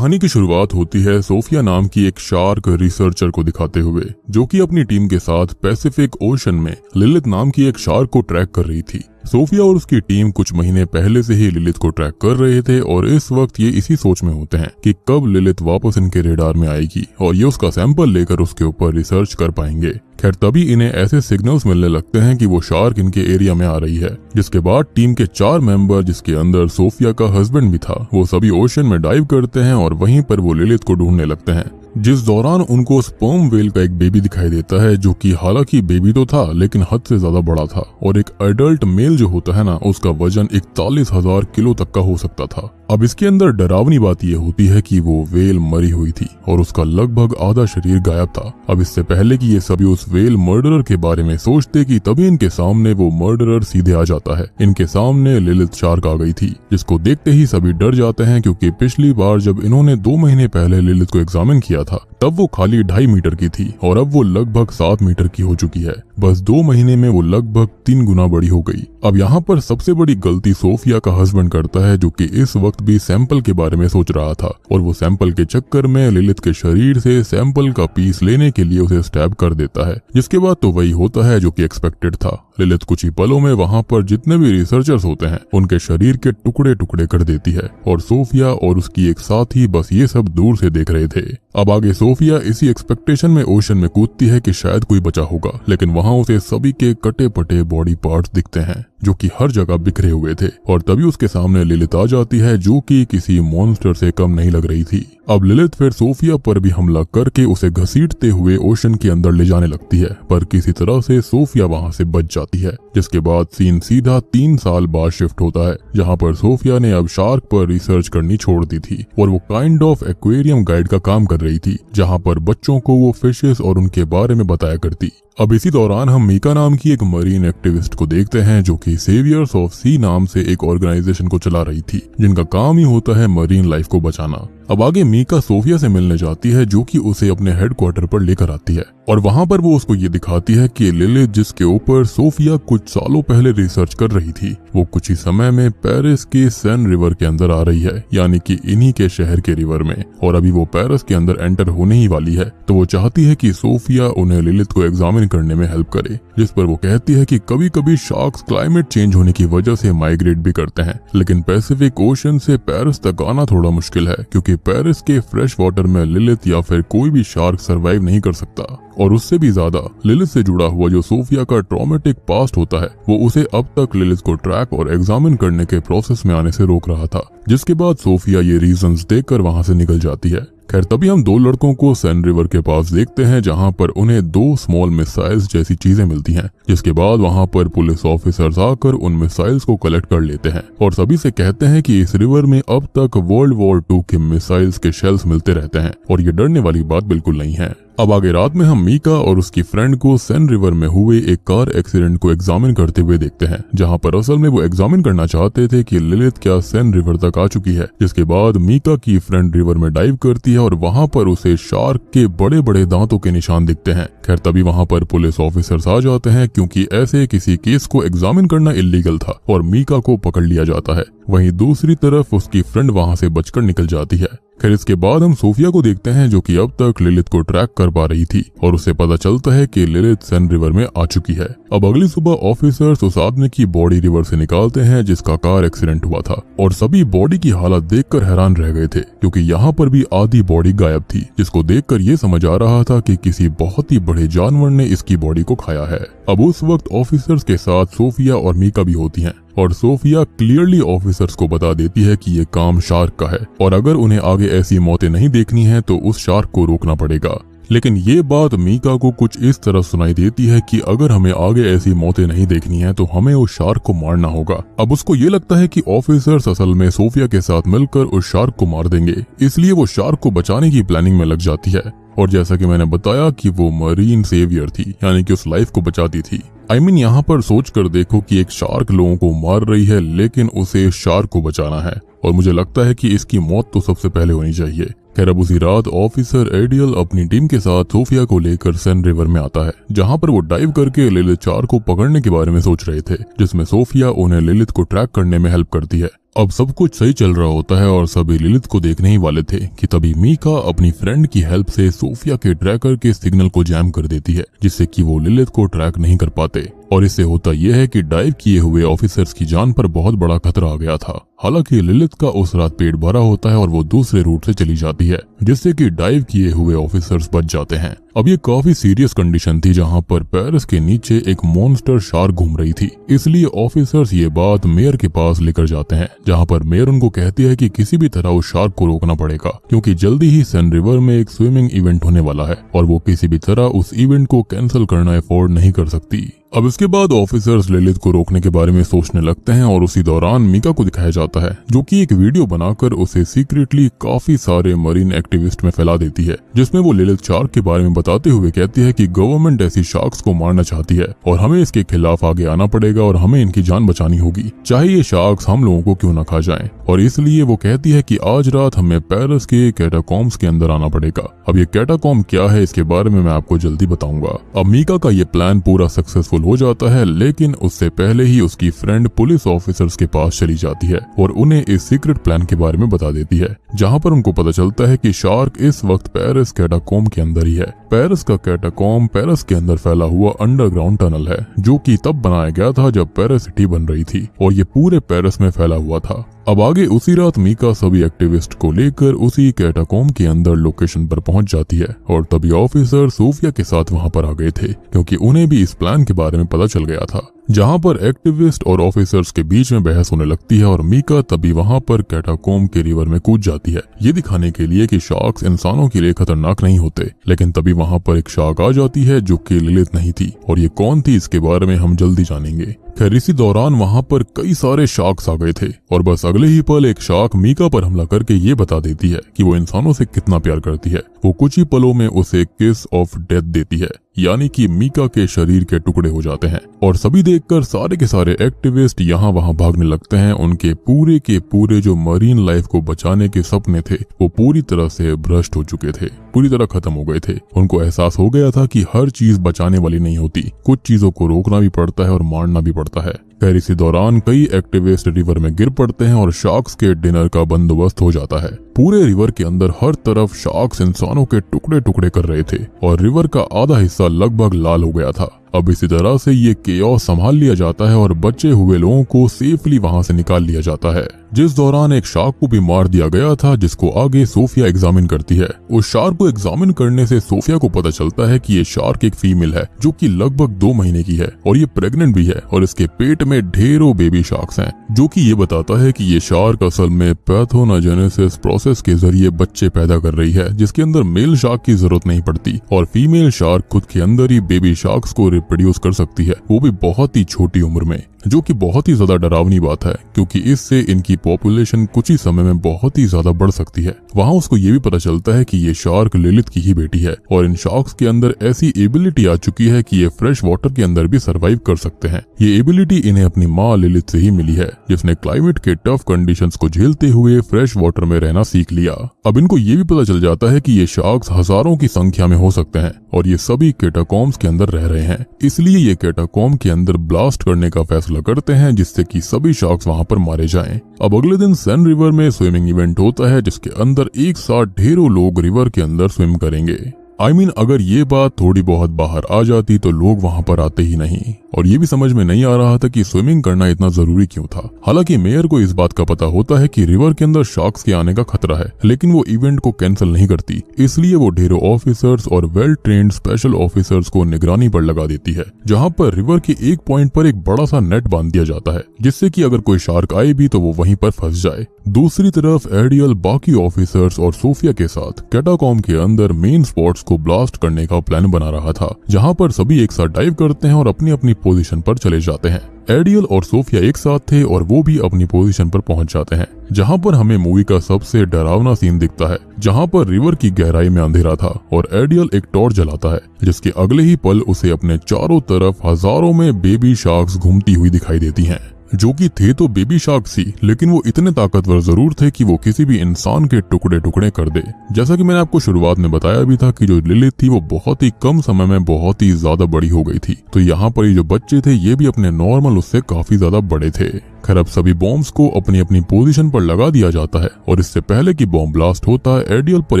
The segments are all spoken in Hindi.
कहानी की शुरुआत होती है सोफिया नाम की एक शार्क रिसर्चर को दिखाते हुए, जो कि अपनी टीम के साथ पैसिफिक ओशन में लिलिथ नाम की एक शार्क को ट्रैक कर रही थी। सोफिया और उसकी टीम कुछ महीने पहले से ही लिलिथ को ट्रैक कर रहे थे और इस वक्त ये इसी सोच में होते हैं कि कब लिलिथ वापस इनके रेडार में आएगी और ये उसका सैंपल लेकर उसके ऊपर रिसर्च कर पाएंगे। खैर तभी इन्हें ऐसे सिग्नल्स मिलने लगते हैं कि वो शार्क इनके एरिया में आ रही है, जिसके बाद टीम के 4 मेंबर, जिसके अंदर सोफिया का हस्बैंड भी था, वो सभी ओशन में डाइव करते हैं और वहीं पर वो लिलिथ को ढूंढने लगते हैं। जिस दौरान उनको स्पर्म वेल का एक बेबी दिखाई देता है, जो कि हालांकि बेबी तो था लेकिन हद से ज्यादा बड़ा था और एक एडल्ट मेल जो होता है ना, उसका वजन 41,000 किलो तक का हो सकता था। अब इसके अंदर डरावनी बात यह होती है कि वो वेल मरी हुई थी और उसका लगभग आधा शरीर गायब था। अब इससे पहले कि ये सभी उस वेल मर्डरर के बारे में सोचते कि तभी इनके सामने वो मर्डरर सीधे आ जाता है। इनके सामने लिलिथ शार्क आ गई थी, जिसको देखते ही सभी डर जाते हैं, क्योंकि पिछली बार जब इन्होंने 2 महीने पहले लिलिथ को एग्जामिन किया था तब वो खाली 2.5 मीटर की थी और अब वो लगभग 7 मीटर की हो चुकी है। बस 2 महीने में वो लगभग 3 गुना बड़ी हो गई। अब यहाँ पर सबसे बड़ी गलती सोफिया का हस्बैंड करता है, जो कि इस वक्त भी सैंपल के बारे में सोच रहा था और वो सैंपल के चक्कर में लिलिथ के शरीर से सैंपल का पीस लेने के लिए उसे स्टैब कर देता है। जिसके बाद तो वही होता है जो कि एक्सपेक्टेड था। लिलिथ कुछ ही पलों में वहाँ पर जितने भी रिसर्चर्स होते हैं उनके शरीर के टुकड़े टुकड़े कर देती है और सोफिया और उसकी एक साथी बस ये सब दूर से देख रहे थे। अब आगे सोफिया इसी एक्सपेक्टेशन में ओशन में कूदती है कि शायद कोई बचा होगा, लेकिन वहाँ उसे सभी के कटे पटे बॉडी पार्ट्स दिखते हैं जो कि हर जगह बिखरे हुए थे और तभी उसके सामने लिलिथ आ जाती है, जो कि किसी मॉन्स्टर से कम नहीं लग रही थी। अब लिलिथ फिर सोफिया पर भी हमला करके उसे घसीटते हुए ओशन के अंदर ले जाने लगती है, पर किसी तरह से सोफिया वहां से बच जाती है। जिसके बाद सीन सीधा 3 साल बाद शिफ्ट होता है, जहां पर सोफिया ने अब शार्क पर रिसर्च करनी छोड़ दी थी और वो काइंड ऑफ एक्वेरियम गाइड का काम कर रही थी, जहां पर बच्चों को वो फिशेस और उनके बारे में बताया करती। अब इसी दौरान हम मीका नाम की एक मरीन एक्टिविस्ट को देखते हैं, जो कि सेवियर्स ऑफ सी नाम से एक ऑर्गेनाइजेशन को चला रही थी, जिनका काम ही होता है मरीन लाइफ को बचाना। अब आगे मीका सोफिया से मिलने जाती है, जो कि उसे अपने हेडक्वार्टर पर लेकर आती है और वहां पर वो उसको ये दिखाती है कि लिलिथ, जिसके ऊपर सोफिया कुछ सालों पहले रिसर्च कर रही थी, वो कुछ ही समय में पेरिस के सेन रिवर के अंदर आ रही है, यानी कि इन्हीं के शहर के रिवर में, और अभी वो पेरिस के अंदर एंटर होने ही वाली है। तो वो चाहती है कि सोफिया उन्हें लिलिथ को एग्जामिन करने में हेल्प करे, जिस पर वो कहती है कि कभी कभी शार्क्स क्लाइमेट चेंज होने की वजह से माइग्रेट भी करते हैं, लेकिन पैसिफिक ओशन से पेरिस तक आना थोड़ा मुश्किल है, क्योंकि पेरिस के फ्रेश वाटर में लिलिथ या फिर कोई भी शार्क सरवाइव नहीं कर सकता। और उससे भी ज्यादा लिलिथ से जुड़ा हुआ जो सोफिया का ट्रॉमेटिक पास्ट होता है, वो उसे अब तक लिलिथ को ट्रैक और एग्जामिन करने के प्रोसेस में आने से रोक रहा था। जिसके बाद सोफिया ये रीजंस देखकर वहां से निकल जाती है। खैर तभी हम 2 लड़कों को सेन रिवर के पास देखते हैं, जहां पर उन्हें 2 स्मॉल मिसाइल्स जैसी चीजें मिलती हैं। जिसके बाद वहां पर पुलिस ऑफिसर्स आकर उन मिसाइल्स को कलेक्ट कर लेते हैं और सभी से कहते हैं कि इस रिवर में अब तक वर्ल्ड वॉर 2 के मिसाइल्स के शेल्स मिलते रहते हैं और ये डरने वाली बात बिल्कुल नहीं है। अब आगे रात में हम मीका और उसकी फ्रेंड को सेन रिवर में हुए एक कार एक्सीडेंट को एग्जामिन करते हुए देखते हैं, जहां पर असल में वो एग्जामिन करना चाहते थे कि लिलिथ क्या सेन रिवर तक आ चुकी है। जिसके बाद मीका की फ्रेंड रिवर में डाइव करती है और वहां पर उसे शार्क के बड़े बड़े दांतों के निशान दिखते हैं। खैर तभी वहां पर पुलिस ऑफिसर्स आ जाते हैं, क्योंकि ऐसे किसी केस को एग्जामिन करना इलीगल था और मीका को पकड़ लिया जाता है। वहीं दूसरी तरफ उसकी फ्रेंड वहां से बचकर निकल जाती है। खैर इसके बाद हम सोफिया को देखते हैं, जो कि अब तक लिलिथ को ट्रैक कर पा रही थी और उसे पता चलता है कि लिलिथ सेन रिवर में आ चुकी है। अब अगली सुबह ऑफिसर्स उस आदमी की बॉडी रिवर से निकालते हैं जिसका कार एक्सीडेंट हुआ था और सभी बॉडी की हालत देखकर हैरान रह गए थे, क्योंकि यहाँ पर भी आधी बॉडी गायब थी, जिसको देखकर ये समझ आ रहा था कि किसी बहुत ही बड़े जानवर ने इसकी बॉडी को खाया है। अब उस वक्त ऑफिसर्स के साथ सोफिया और मीका भी होती हैं और सोफिया क्लियरली ऑफिसर्स को बता देती है कि ये काम शार्क का है और अगर उन्हें आगे ऐसी मौतें नहीं देखनी है तो उस शार्क को रोकना पड़ेगा। लेकिन ये बात मीका को कुछ इस तरह सुनाई देती है कि अगर हमें आगे ऐसी मौतें नहीं देखनी है तो हमें उस शार्क को मारना होगा। अब उसको ये लगता है कि ऑफिसर्स असल में सोफिया के साथ मिलकर उस शार्क को मार देंगे, इसलिए वो शार्क को बचाने की प्लानिंग में लग जाती है। और जैसा कि मैंने बताया कि वो मरीन सेवियर थी, यानी कि उस लाइफ को बचाती थी। यहाँ पर सोच कर देखो कि एक शार्क लोगों को मार रही है, लेकिन उसे शार्क को बचाना है और मुझे लगता है कि इसकी मौत तो सबसे पहले होनी चाहिए। खैर अब उसी रात ऑफिसर एडियल अपनी टीम के साथ सोफिया को लेकर सेन रिवर में आता है, जहां पर वो डाइव करके लिलिथ 4 को पकड़ने के बारे में सोच रहे थे, जिसमें सोफिया उन्हें लिलिथ को ट्रैक करने में हेल्प करती है। अब सब कुछ सही चल रहा होता है और सभी लिलिथ को देखने ही वाले थे कि तभी मीका अपनी फ्रेंड की हेल्प से सोफिया के ट्रैकर के सिग्नल को जैम कर देती है, जिससे कि वो लिलिथ को ट्रैक नहीं कर पाते। और इससे होता यह है कि डाइव किए हुए ऑफिसर्स की जान पर बहुत बड़ा खतरा आ गया था। हालांकि लिलिथ का उस रात पेट भरा होता है और वो दूसरे रूट से चली जाती है, जिससे कि डाइव किए हुए ऑफिसर्स बच जाते हैं। अब ये काफी सीरियस कंडीशन थी जहां पर पेरिस के नीचे एक मॉन्स्टर शार्क घूम रही थी, इसलिए ऑफिसर्स ये बात मेयर के पास लेकर जाते हैं, जहां पर मेयर उनको कहती है कि किसी भी तरह उस शार्क को रोकना पड़ेगा, क्योंकि जल्दी ही सेन रिवर में एक स्विमिंग इवेंट होने वाला है और वो किसी भी तरह उस इवेंट को कैंसिल करना अफोर्ड नहीं कर सकती। अब इसके बाद ऑफिसर्स लिलिथ को रोकने के बारे में सोचने लगते हैं और उसी दौरान मीका को दिखाया जाता है, जो कि एक वीडियो बनाकर उसे सीक्रेटली काफी सारे मरीन एक्टिविस्ट में फैला देती है, जिसमें वो लिलिथ शार्क के बारे में बताते हुए कहती है कि गवर्नमेंट ऐसी शार्क्स को मारना चाहती है और हमें इसके खिलाफ आगे आना पड़ेगा और हमें इनकी जान बचानी होगी, चाहे ये शार्क्स हम लोगों को क्यों न खा जाएं। और इसलिए वो कहती है कि आज रात हमें पेरिस के कैटाकॉम्स के अंदर आना पड़ेगा। अब ये कैटाकॉम्ब क्या है इसके बारे में मैं आपको जल्दी बताऊंगा। अब मीका का ये प्लान पूरा सक्सेसफुल हो जाता है, लेकिन उससे पहले ही उसकी फ्रेंड पुलिस ऑफिसर्स के पास चली जाती है और उन्हें इस सीक्रेट प्लान के बारे में बता देती है, जहां पर उनको पता चलता है कि शार्क इस वक्त पेरिस कैटाकॉम्ब के अंदर ही है। पेरिस का कैटाकॉम्ब पेरिस के अंदर फैला हुआ अंडरग्राउंड टनल है, जो कि तब बनाया गया था जब पेरिस सिटी बन रही थी और ये पूरे पेरिस में फैला हुआ था। अब आगे उसी रात मीका सभी एक्टिविस्ट को लेकर उसी कैटाकॉम्ब के अंदर लोकेशन पर पहुंच जाती है और तभी ऑफिसर सोफिया के साथ वहां पर आ गए थे, क्योंकि उन्हें भी इस प्लान के बारे में पता चल गया था। जहां पर एक्टिविस्ट और ऑफिसर्स के बीच में बहस होने लगती है और मीका तभी वहां पर कैटाकॉम्ब के रिवर में कूद जाती है, ये दिखाने के लिए कि शार्क्स इंसानों के लिए खतरनाक नहीं होते। लेकिन तभी वहां पर एक शार्क आ जाती है जो कि लिलिथ नहीं थी, और ये कौन थी इसके बारे में हम जल्दी जानेंगे। खैर इसी दौरान वहां पर कई सारे शार्क्स आ गए थे और बस अगले ही पल एक शार्क मीका पर हमला करके ये बता देती है कि वो इंसानों से कितना प्यार करती है। वो कुछ ही पलों में उसे किस ऑफ डेथ देती है, यानी कि मीका के शरीर के टुकड़े हो जाते हैं और सभी देखकर सारे के सारे एक्टिविस्ट यहाँ वहाँ भागने लगते हैं। उनके पूरे के पूरे जो मरीन लाइफ को बचाने के सपने थे वो पूरी तरह से भ्रष्ट हो चुके थे, पूरी तरह खत्म हो गए थे। उनको एहसास हो गया था कि हर चीज बचाने वाली नहीं होती, कुछ चीजों को रोकना भी पड़ता है और मारना भी पड़ता है। खैर इसी दौरान कई एक्टिविस्ट रिवर में गिर पड़ते हैं और शार्क्स के डिनर का बंदोबस्त हो जाता है। पूरे रिवर के अंदर हर तरफ शार्क्स इंसानों के टुकड़े टुकड़े कर रहे थे और रिवर का आधा हिस्सा लगभग लाल हो गया था। अब इसी तरह से ये केओस संभाल लिया जाता है और बचे हुए लोगों को सेफली वहां से निकाल लिया जाता है, जिस दौरान एक शार्क को भी मार दिया गया था, जिसको आगे सोफिया एग्जामिन करती है। उस शार्क को एग्जामिन करने से सोफिया को पता चलता है कि ये शार्क एक फीमेल है जो कि लगभग 2 महीने की है और ये प्रेग्नेंट भी है और इसके पेट में ढेरों बेबी शार्क्स हैं, जो कि ये बताता है कि ये शार्क असल में पैथोजेनेसिस प्रोसेस के जरिए बच्चे पैदा कर रही है, जिसके अंदर मेल शार्क की जरूरत नहीं पड़ती और फीमेल शार्क खुद के अंदर ही बेबी शार्क्स को रिप्रोड्यूस कर सकती है, वो भी बहुत ही छोटी उम्र में, जो कि बहुत ही ज्यादा डरावनी बात है, क्योंकि इससे इनकी पॉपुलेशन कुछ ही समय में बहुत ही ज्यादा बढ़ सकती है। वहाँ उसको ये भी पता चलता है कि ये शार्क लिलिथ की ही बेटी है और इन शार्क्स के अंदर ऐसी एबिलिटी आ चुकी है कि ये फ्रेश वाटर के अंदर भी सरवाइव कर सकते हैं। ये एबिलिटी इन्हें अपनी माँ लिलिथ से ही मिली है, जिसने क्लाइमेट के टफ कंडीशंस को झेलते हुए फ्रेश वाटर में रहना सीख लिया। अब इनको ये भी पता चल जाता है कि ये शार्क्स हजारों की संख्या में हो सकते हैं और ये सभी कैटाकॉम्ब्स के अंदर रह रहे हैं, इसलिए ये कैटाकॉम्ब के अंदर ब्लास्ट करने का फैसला करते हैं, जिससे कि सभी शार्क्स वहां पर मारे जाएं। अब अगले दिन सेन रिवर में स्विमिंग इवेंट होता है, जिसके अंदर एक साथ ढेरों लोग रिवर के अंदर स्विम करेंगे। अगर ये बात थोड़ी बहुत बाहर आ जाती तो लोग वहां पर आते ही नहीं, और ये भी समझ में नहीं आ रहा था कि स्विमिंग करना इतना जरूरी क्यों था। हालांकि मेयर को इस बात का पता होता है कि रिवर के अंदर शार्क्स के आने का खतरा है, लेकिन वो इवेंट को कैंसिल नहीं करती, इसलिए वो ढेरों ऑफिसर्स और वेल ट्रेन्ड स्पेशल ऑफिसर्स को निगरानी पर लगा देती है, जहाँ पर रिवर के एक पॉइंट पर एक बड़ा सा नेट बांध दिया जाता है, जिससे कि अगर कोई शार्क आए भी तो वो वहीं पर फंस जाए। दूसरी तरफ एडियल बाकी ऑफिसर्स और सोफिया के साथ कैटाकॉम्ब के अंदर मेन स्पॉट्स को ब्लास्ट करने का प्लान बना रहा था, जहां पर सभी एक साथ डाइव करते हैं और अपनी अपनी पोजीशन पर चले जाते हैं। एडियल और सोफिया एक साथ थे और वो भी अपनी पोजीशन पर पहुंच जाते हैं, जहां पर हमें मूवी का सबसे डरावना सीन दिखता है, जहां पर रिवर की गहराई में अंधेरा था और एडियल एक टॉर्च जलाता है, जिसके अगले ही पल उसे अपने चारों तरफ हजारों में बेबी शार्क्स घूमती हुई दिखाई देती हैं। जो कि थे तो बेबी शार्क्स ही, लेकिन वो इतने ताकतवर जरूर थे कि वो किसी भी इंसान के टुकड़े टुकड़े कर दे। जैसा कि मैंने आपको शुरुआत में बताया भी था कि जो लिलिथ थी वो बहुत ही कम समय में बहुत ही ज्यादा बड़ी हो गई थी, तो यहाँ पर ये जो बच्चे थे ये भी अपने नॉर्मल उससे काफी ज्यादा बड़े थे। खैर अब सभी बॉम्ब्स को अपनी अपनी पोजीशन पर लगा दिया जाता है और इससे पहले कि बॉम्ब ब्लास्ट होता है एरियल पर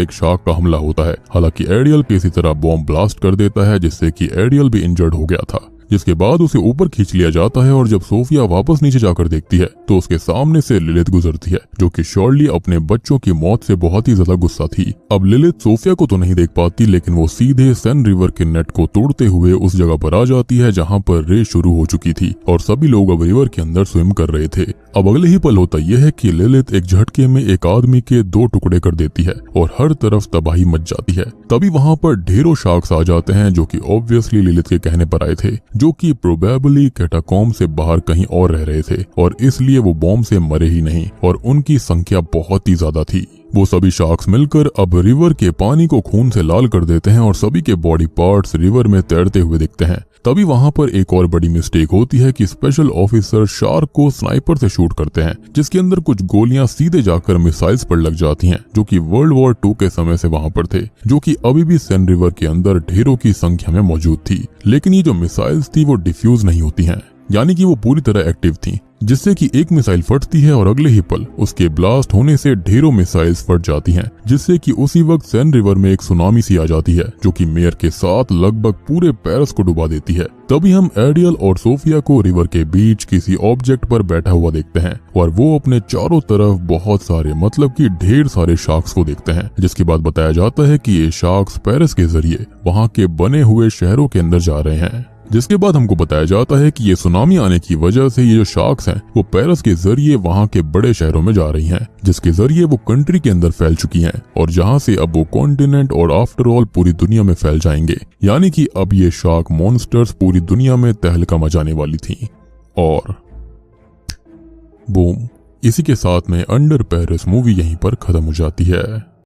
एक शार्क का हमला होता है। हालांकि एरियल किसी तरह बॉम्ब ब्लास्ट कर देता है जिससे कि एरियल भी इंजर्ड हो गया था, जिसके बाद उसे ऊपर खींच लिया जाता है और जब सोफिया वापस नीचे जाकर देखती है तो उसके सामने से लिलिथ गुजरती है, जो कि श्योरली अपने बच्चों की मौत से बहुत ही ज्यादा गुस्सा थी। अब लिलिथ सोफिया को तो नहीं देख पाती, लेकिन वो सीधे सेन रिवर के नेट को तोड़ते हुए उस जगह पर आ जाती है जहाँ पर रेस शुरू हो चुकी थी और सभी लोग अब रिवर के अंदर स्विम कर रहे थे। अब अगले ही पल होता यह है कि लिलिथ एक झटके में एक आदमी के 2 टुकड़े कर देती है और हर तरफ तबाही मच जाती है। तभी वहाँ पर ढेरों शार्क्स आ जाते हैं जो कि ऑब्वियसली लिलिथ के कहने पर आए थे, जो कि प्रोबेबली कैटाकॉम्ब से बाहर कहीं और रह रहे थे और इसलिए वो बॉम्ब से मरे ही नहीं और उनकी संख्या बहुत ही ज्यादा थी। वो सभी शार्क्स मिलकर अब रिवर के पानी को खून से लाल कर देते हैं और सभी के बॉडी पार्ट्स रिवर में तैरते हुए दिखते हैं। तभी वहाँ पर एक और बड़ी मिस्टेक होती है कि स्पेशल ऑफिसर शार्क को स्नाइपर से शूट करते हैं, जिसके अंदर कुछ गोलियां सीधे जाकर मिसाइल्स पर लग जाती हैं, जो कि वर्ल्ड वॉर 2 के समय से वहाँ पर थे, जो कि अभी भी सेन रिवर के अंदर ढेरों की संख्या में मौजूद थी। लेकिन ये जो मिसाइल्स थी वो डिफ्यूज नहीं होती हैं, यानी कि वो पूरी तरह एक्टिव थी, जिससे कि एक मिसाइल फटती है और अगले ही पल उसके ब्लास्ट होने से ढेरों मिसाइल्स फट जाती हैं, जिससे कि उसी वक्त सेन रिवर में एक सुनामी सी आ जाती है जो कि मेयर के साथ लगभग पूरे पेरिस को डुबा देती है। तभी हम एरियल और सोफिया को रिवर के बीच किसी ऑब्जेक्ट पर बैठा हुआ देखते हैं और वो अपने चारों तरफ बहुत सारे मतलब कि ढेर सारे शार्क्स को देखते हैं, जिसके बाद बताया जाता है कि ये शार्क्स पेरिस के जरिए वहाँ के बने हुए शहरों के अंदर जा रहे हैं। जिसके बाद हमको बताया जाता है कि ये सुनामी आने की वजह से ये जो शार्क्स हैं वो पेरिस के जरिए वहाँ के बड़े शहरों में जा रही हैं, जिसके जरिए वो कंट्री के अंदर फैल चुकी हैं और जहाँ से अब वो कॉन्टिनेंट और आफ्टर ऑल पूरी दुनिया में फैल जाएंगे। यानी कि अब ये शार्क मॉन्स्टर्स पूरी दुनिया में तहलका मचाने वाली थी। और बूम, इसी के साथ में अंडर पेरिस मूवी यहीं पर खत्म हो जाती है।